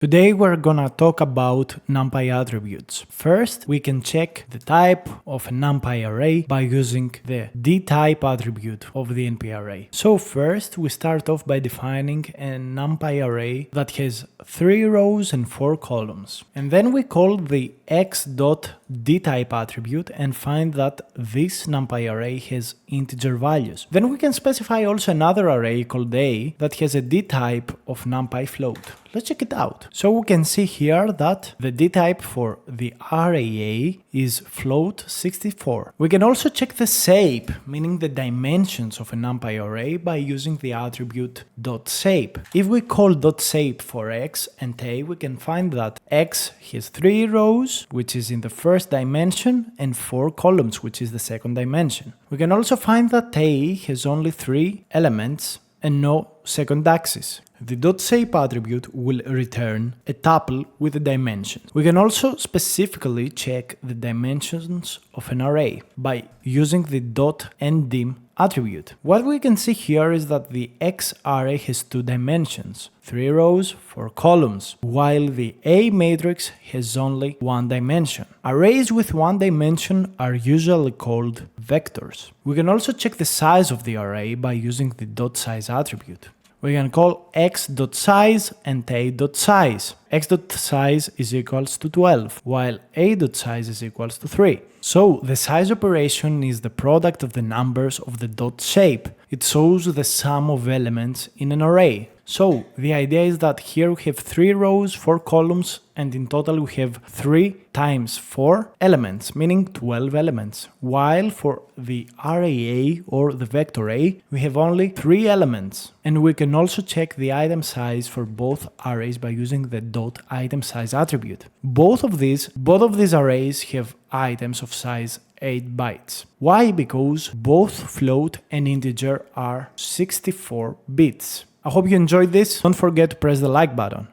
Today we're gonna talk about Numpy attributes. First, we can check the type of a Numpy array by using the dtype attribute of the NP array. So first, we start off by defining a Numpy array that has 3 rows and 4 columns. And then we call the x.dtype attribute and find that this Numpy array has integer values. Then we can specify also another array called a that has a dtype of Numpy float. Let's check it out. So we can see here that the dtype for the array A is float 64. We can also check the shape, meaning the dimensions of a Numpy array, by using the attribute .shape. If we call .shape for x and a, we can find that x has 3 rows, which is in the first dimension, and 4 columns, which is the second dimension. We can also find that a has only 3 elements and no second axis. The .shape attribute will return a tuple with a dimension. We can also specifically check the dimensions of an array by using the .ndim attribute. What we can see here is that the X array has 2 dimensions, 3 rows, 4 columns, while the A matrix has only 1 dimension. Arrays with 1 dimension are usually called vectors. We can also check the size of the array by using the .size attribute. We can call x.size and a.size. x.size is equals to 12, while a.size is equals to 3. So the size operation is the product of the numbers of the .shape. It shows the sum of elements in an array. So the idea is that here we have 3 rows, 4 columns, and in total we have 3 times 4 elements, meaning 12 elements. While for the array A or the vector A, we have only 3 elements. And we can also check the item size for both arrays by using the .item size attribute. Both of these arrays have items of size 8 bytes. Why? Because both float and integer are 64 bits. I hope you enjoyed this. Don't forget to press the like button.